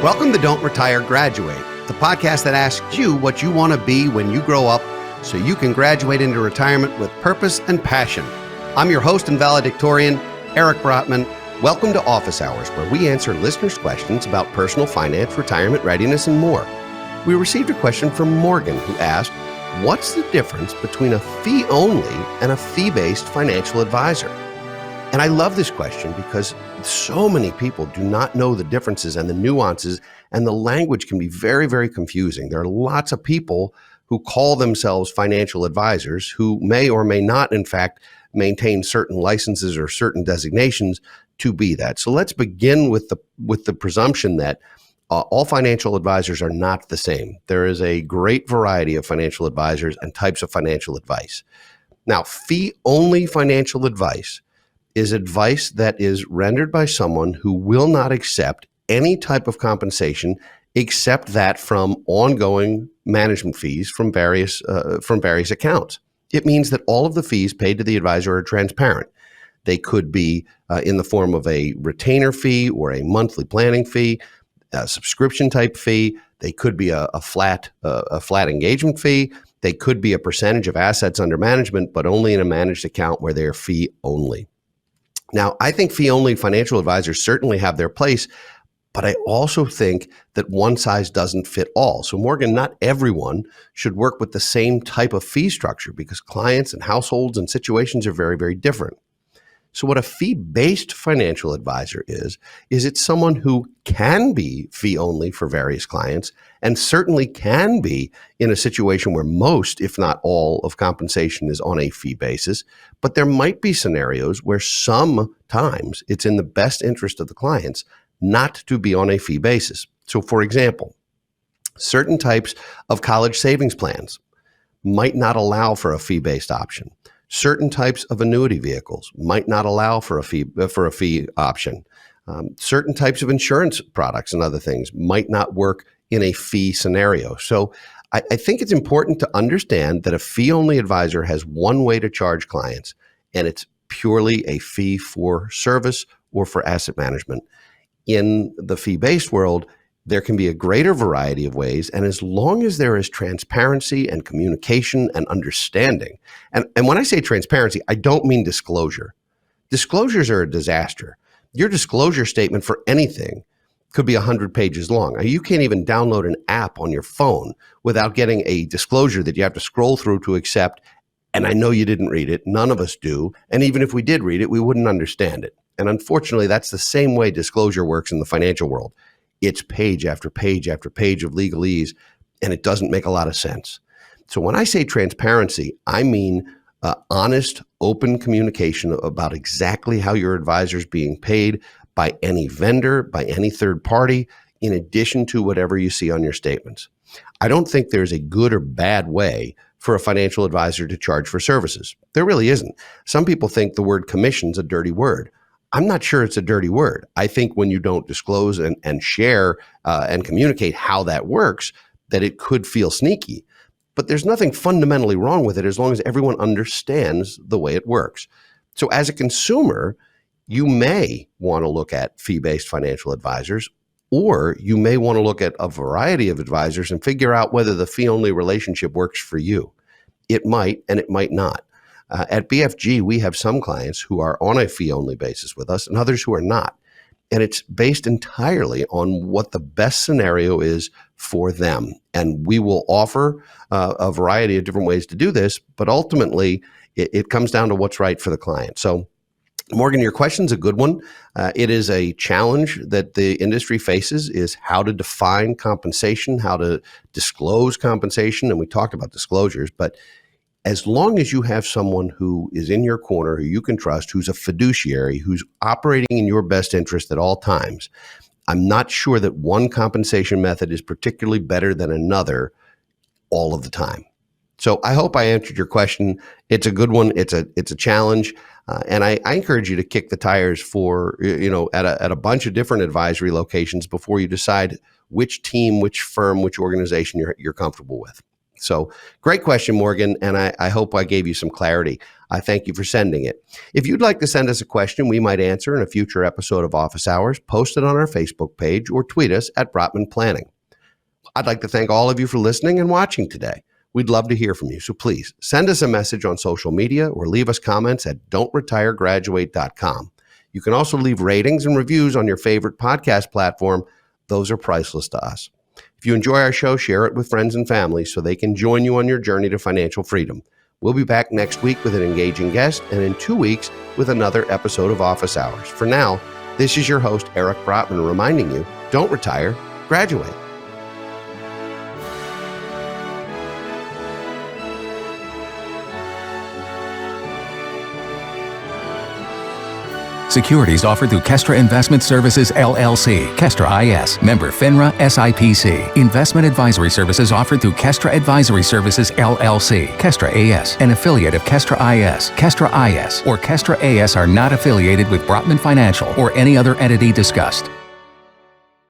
Welcome to Don't Retire, Graduate, the podcast that asks you what you want to be when you grow up so you can graduate into retirement with purpose and passion. I'm your host and valedictorian, Eric Brotman. Welcome to Office Hours, where we answer listeners' questions about personal finance, retirement readiness, and more. We received a question from Morgan who asked, what's the difference between a fee-only and a fee-based financial advisor? And I love this question because so many people do not know the differences and the nuances, and the language can be very, very confusing. There are lots of people who call themselves financial advisors who may or may not, in fact, maintain certain licenses or certain designations to be that. So let's begin with the presumption that all financial advisors are not the same. There is a great variety of financial advisors and types of financial advice. Now, fee-only financial advice is advice that is rendered by someone who will not accept any type of compensation except that from ongoing management fees from various accounts. It means that all of the fees paid to the advisor are transparent. They could be in the form of a retainer fee or a monthly planning fee, a subscription type fee. They could be a flat engagement fee. They could be a percentage of assets under management, but only in a managed account where they're fee only. Now, I think fee-only financial advisors certainly have their place, but I also think that one size doesn't fit all. So Morgan, not everyone should work with the same type of fee structure because clients and households and situations are very, very different. So what a fee-based financial advisor is it's someone who can be fee-only for various clients and certainly can be in a situation where most, if not all, of compensation is on a fee basis. But there might be scenarios where sometimes it's in the best interest of the clients not to be on a fee basis. So for example, certain types of college savings plans might not allow for a fee-based option. Certain types of annuity vehicles might not allow for a fee option. Certain types of insurance products and other things might not work in a fee scenario. So I think it's important to understand that a fee-only advisor has one way to charge clients, and it's purely a fee for service or for asset management. In the fee-based world, there can be a greater variety of ways, and as long as there is transparency and communication and understanding, and when I say transparency, I don't mean disclosure. Disclosures are a disaster. Your disclosure statement for anything could be 100 pages long. You can't even download an app on your phone without getting a disclosure that you have to scroll through to accept, and I know you didn't read it. None of us do, and even if we did read it, we wouldn't understand it. And unfortunately, that's the same way disclosure works in the financial world. It's page after page after page of legalese, and it doesn't make a lot of sense. So when I say transparency, I mean honest, open communication about exactly how your advisor is being paid by any vendor, by any third party, in addition to whatever you see on your statements. I don't think there's a good or bad way for a financial advisor to charge for services. There really isn't. Some people think the word commission's a dirty word. I'm not sure it's a dirty word. I think when you don't disclose and share and communicate how that works, that it could feel sneaky. But there's nothing fundamentally wrong with it as long as everyone understands the way it works. So as a consumer, you may want to look at fee-based financial advisors, or you may want to look at a variety of advisors and figure out whether the fee-only relationship works for you. It might, and it might not. At BFG, we have some clients who are on a fee-only basis with us and others who are not. And it's based entirely on what the best scenario is for them. And we will offer a variety of different ways to do this, but ultimately it comes down to what's right for the client. So Morgan, your question's a good one. It is a challenge that the industry faces, is how to define compensation, how to disclose compensation. And we talked about disclosures, but as long as you have someone who is in your corner, who you can trust, who's a fiduciary, who's operating in your best interest at all times, I'm not sure that one compensation method is particularly better than another all of the time. So I hope I answered your question. It's a good one. It's a challenge. And I encourage you to kick the tires for, at a bunch of different advisory locations before you decide which team, which firm, which organization you're comfortable with. So great question, Morgan. And I hope I gave you some clarity. I thank you for sending it. If you'd like to send us a question we might answer in a future episode of Office Hours, post it on our Facebook page or tweet us at Brotman Planning. I'd like to thank all of you for listening and watching today. We'd love to hear from you, so please send us a message on social media or leave us comments at don'tretiregraduate.com. You can also leave ratings and reviews on your favorite podcast platform. Those are priceless to us. If you enjoy our show, share it with friends and family so they can join you on your journey to financial freedom. We'll be back next week with an engaging guest, and in 2 weeks with another episode of Office Hours. For now, this is your host, Eric Brotman, reminding you, don't retire, graduate. Securities offered through Kestra Investment Services, LLC, Kestra IS, member FINRA SIPC. Investment advisory services offered through Kestra Advisory Services, LLC, Kestra AS, an affiliate of Kestra IS. Kestra IS or Kestra AS are not affiliated with Brotman Financial or any other entity discussed.